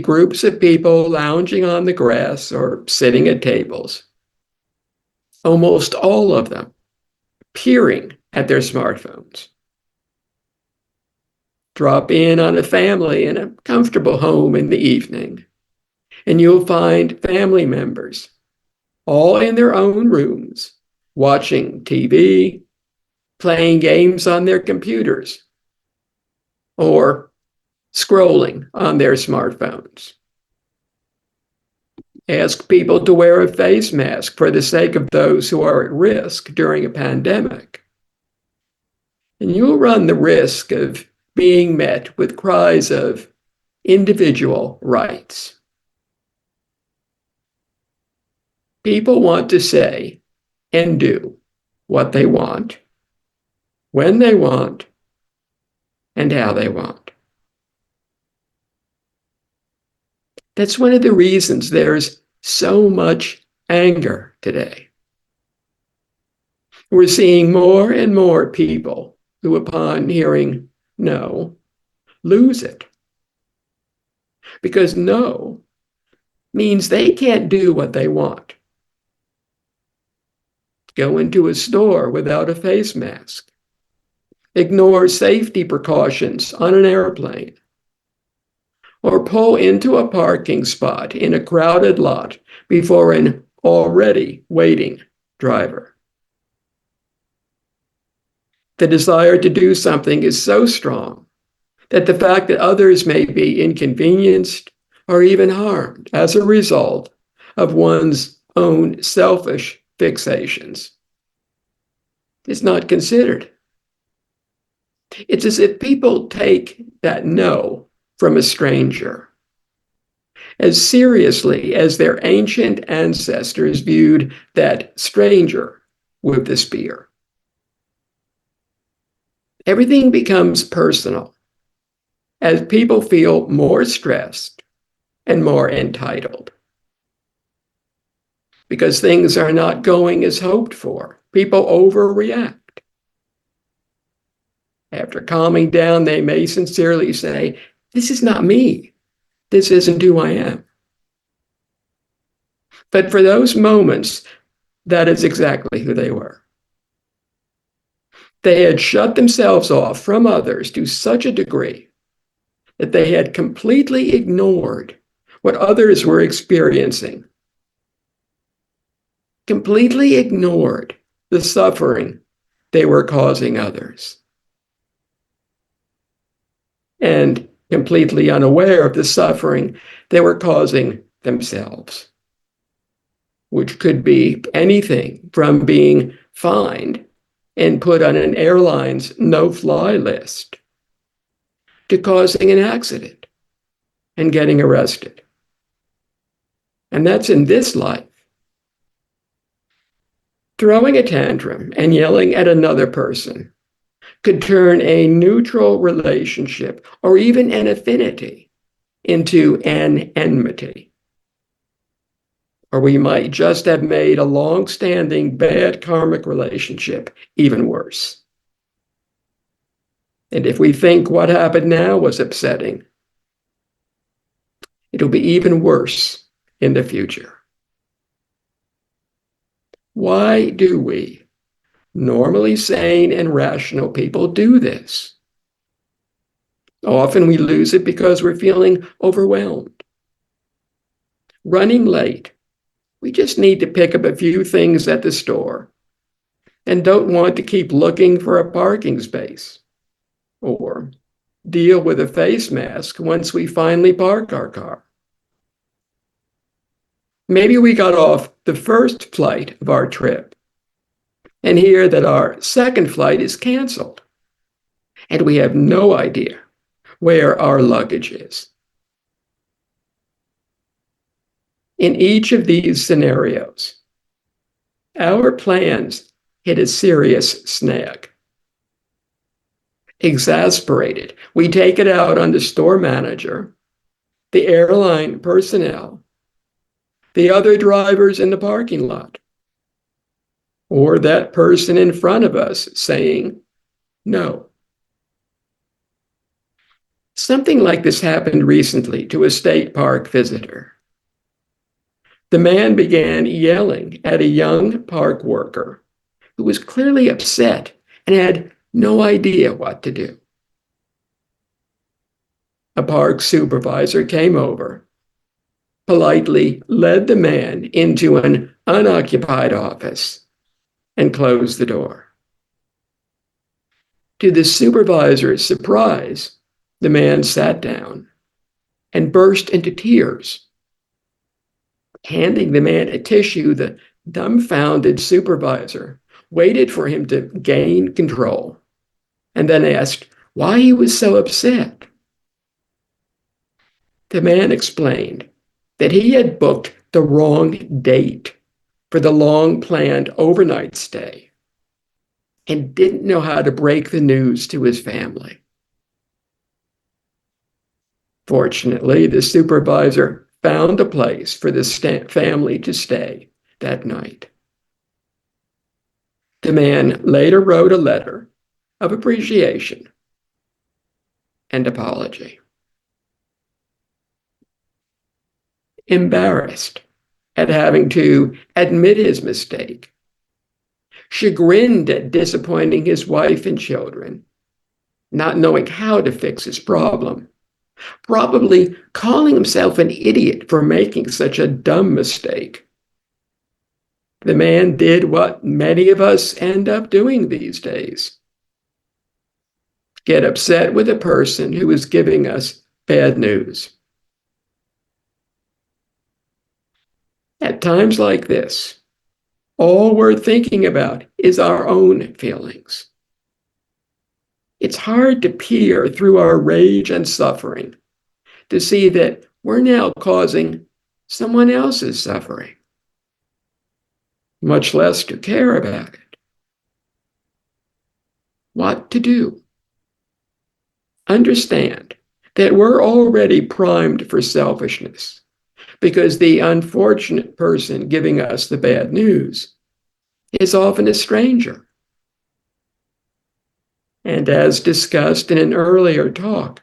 groups of people lounging on the grass or sitting at tables, almost all of them peering at their smartphones. Drop in on a family in a comfortable home in the evening, and you'll find family members all in their own rooms, watching TV, playing games on their computers, or scrolling on their smartphones. Ask people to wear a face mask for the sake of those who are at risk during a pandemic, and you'll run the risk of being met with cries of individual rights. People want to say and do what they want, when they want, and how they want. That's one of the reasons there's so much anger today. We're seeing more and more people who, upon hearing no, lose it. Because no means they can't do what they want. Go into a store without a face mask. Ignore safety precautions on an airplane. Or pull into a parking spot in a crowded lot before an already waiting driver. The desire to do something is so strong that the fact that others may be inconvenienced or even harmed as a result of one's own selfish fixations is not considered. It's as if people take that no from a stranger as seriously as their ancient ancestors viewed that stranger with the spear. Everything becomes personal as people feel more stressed and more entitled. Because things are not going as hoped for, people overreact. After calming down, they may sincerely say, "This is not me. This isn't who I am." But for those moments, that is exactly who they were. They had shut themselves off from others to such a degree that they had completely ignored what others were experiencing, completely ignored the suffering they were causing others, and completely unaware of the suffering they were causing themselves, which could be anything from being fined and put on an airline's no-fly list to causing an accident and getting arrested. And that's in this life. Throwing a tantrum and yelling at another person could turn a neutral relationship or even an affinity into an enmity. Or we might just have made a long-standing bad karmic relationship even worse. And if we think what happened now was upsetting, it'll be even worse in the future. Why do we, normally sane and rational people, do this? Often we lose it because we're feeling overwhelmed. Running late. We just need to pick up a few things at the store and don't want to keep looking for a parking space or deal with a face mask once we finally park our car. Maybe we got off the first flight of our trip and hear that our second flight is canceled, and we have no idea where our luggage is. In each of these scenarios, our plans hit a serious snag. Exasperated, we take it out on the store manager, the airline personnel, the other drivers in the parking lot, or that person in front of us saying no. Something like this happened recently to a state park visitor. The man began yelling at a young park worker who was clearly upset and had no idea what to do. A park supervisor came over, politely led the man into an unoccupied office, and closed the door. To the supervisor's surprise, the man sat down and burst into tears. Handing the man a tissue, the dumbfounded supervisor waited for him to gain control and then asked why he was so upset. The man explained that he had booked the wrong date for the long-planned overnight stay and didn't know how to break the news to his family. Fortunately, the supervisor found a place for the family to stay that night. The man later wrote a letter of appreciation and apology. Embarrassed at having to admit his mistake, chagrined at disappointing his wife and children, not knowing how to fix his problem, probably calling himself an idiot for making such a dumb mistake. The man did what many of us end up doing these days: get upset with a person who is giving us bad news. At times like this, all we're thinking about is our own feelings. It's hard to peer through our rage and suffering to see that we're now causing someone else's suffering, much less to care about it. What to do? Understand that we're already primed for selfishness because the unfortunate person giving us the bad news is often a stranger. And as discussed in an earlier talk,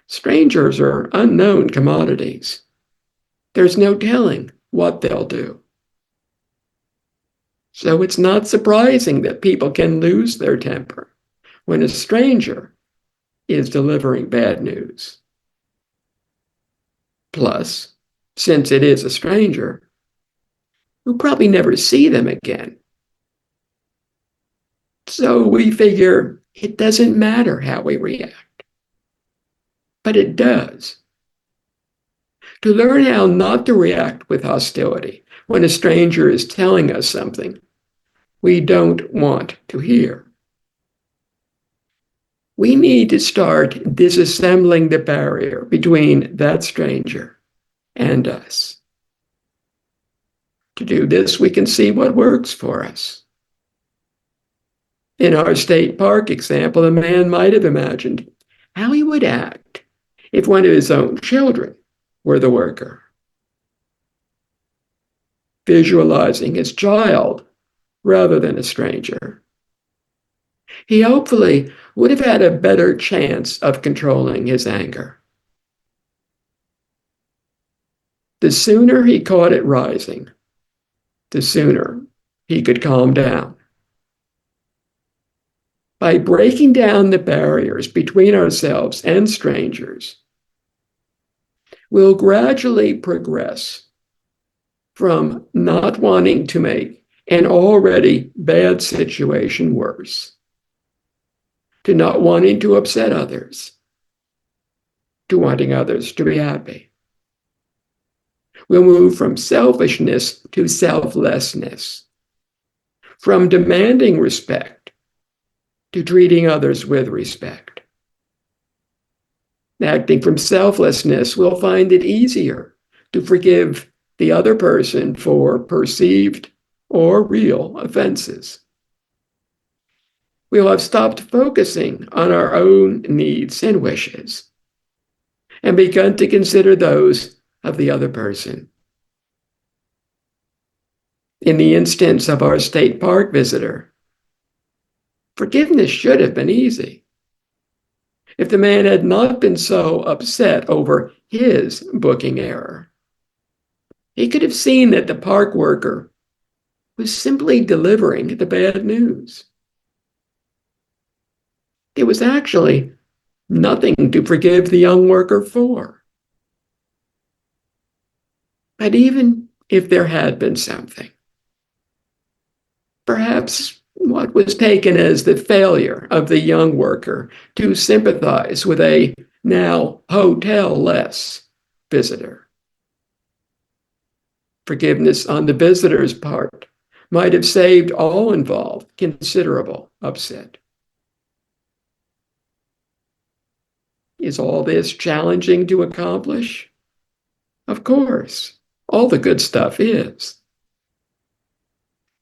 strangers are unknown commodities. There's no telling what they'll do. So it's not surprising that people can lose their temper when a stranger is delivering bad news. Plus, since it is a stranger, we'll probably never see them again. So we figure it doesn't matter how we react. But it does. To learn how not to react with hostility when a stranger is telling us something we don't want to hear. We need to start disassembling the barrier between that stranger and us. To do this, we can see what works for us. In our state park example, a man might have imagined how he would act if one of his own children were the worker. Visualizing his child rather than a stranger, he hopefully would have had a better chance of controlling his anger. The sooner he caught it rising, the sooner he could calm down. By breaking down the barriers between ourselves and strangers, we'll gradually progress from not wanting to make an already bad situation worse to not wanting to upset others, to wanting others to be happy. We'll move from selfishness to selflessness, from demanding respect to treating others with respect. Acting from selflessness, we'll find it easier to forgive the other person for perceived or real offenses. We'll have stopped focusing on our own needs and wishes and begun to consider those of the other person. In the instance of our state park visitor, forgiveness should have been easy. if the man had not been so upset over his booking error. He could have seen that the park worker was simply delivering the bad news. There was actually nothing to forgive the young worker for. But even if there had been something, perhaps what was taken as the failure of the young worker to sympathize with a now hotel-less visitor. Forgiveness on the visitor's part might have saved all involved considerable upset. Is all this challenging to accomplish? Of course, all the good stuff is.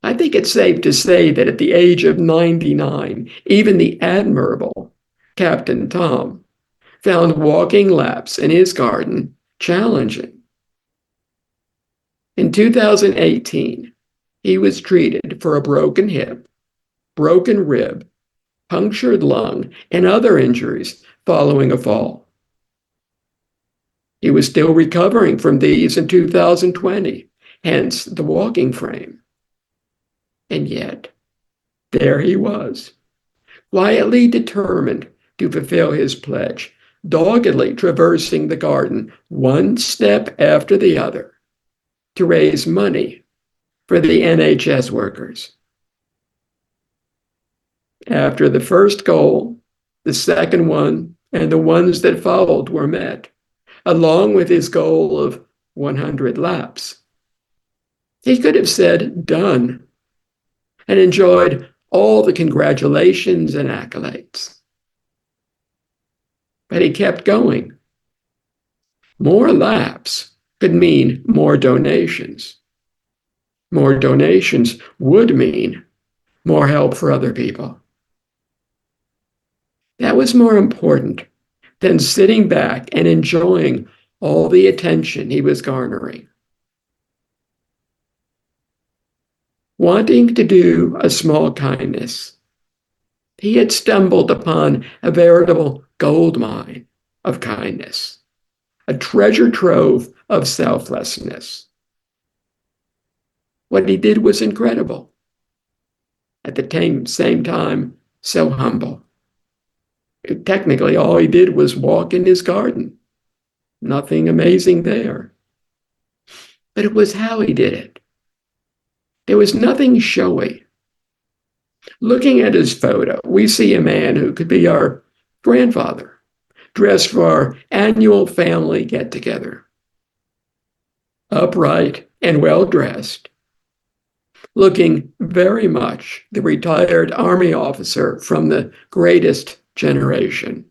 I think it's safe to say that at the age of 99, even the admirable Captain Tom found walking laps in his garden challenging. In 2018, he was treated for a broken hip, broken rib, punctured lung, and other injuries following a fall. He was still recovering from these in 2020, hence the walking frame. And yet, there he was, quietly determined to fulfill his pledge, doggedly traversing the garden one step after the other to raise money for the NHS workers. After the first goal, the second one, and the ones that followed were met, along with his goal of 100 laps. He could have said, "Done," and enjoyed all the congratulations and accolades. But he kept going. More laps could mean more donations. More donations would mean more help for other people. That was more important than sitting back and enjoying all the attention he was garnering. Wanting to do a small kindness, he had stumbled upon a veritable gold mine of kindness, a treasure trove of selflessness. What he did was incredible. At the same time, so humble. Technically, all he did was walk in his garden. Nothing amazing there. But it was how he did it. There was nothing showy. Looking at his photo, we see a man who could be our grandfather, dressed for our annual family get-together. Upright and well-dressed, looking very much the retired Army officer from the greatest generation.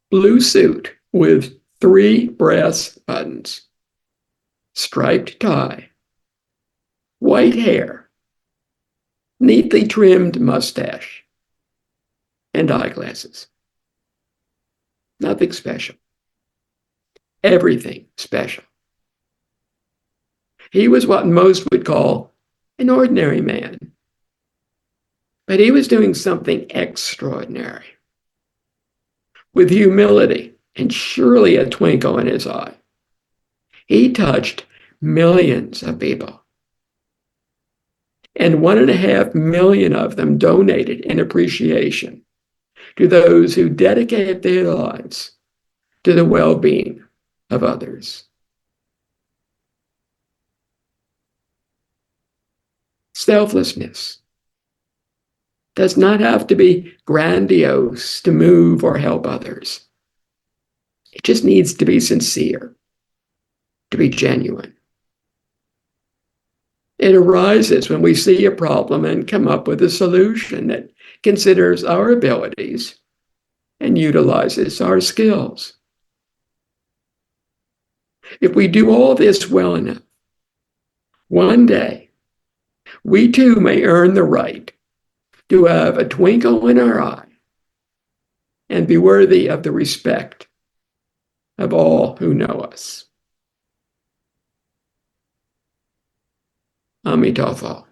Blue suit with 3 brass buttons, striped tie, white hair, neatly trimmed mustache, and eyeglasses. Nothing special. Everything special. He was what most would call an ordinary man. But he was doing something extraordinary. With humility and surely a twinkle in his eye, he touched millions of people. And 1.5 million of them donated in appreciation to those who dedicate their lives to the well-being of others. Selflessness does not have to be grandiose to move or help others. It just needs to be sincere, to be genuine. It arises when we see a problem and come up with a solution that considers our abilities and utilizes our skills. If we do all this well enough, one day, we too may earn the right to have a twinkle in our eye and be worthy of the respect of all who know us. Amitabha.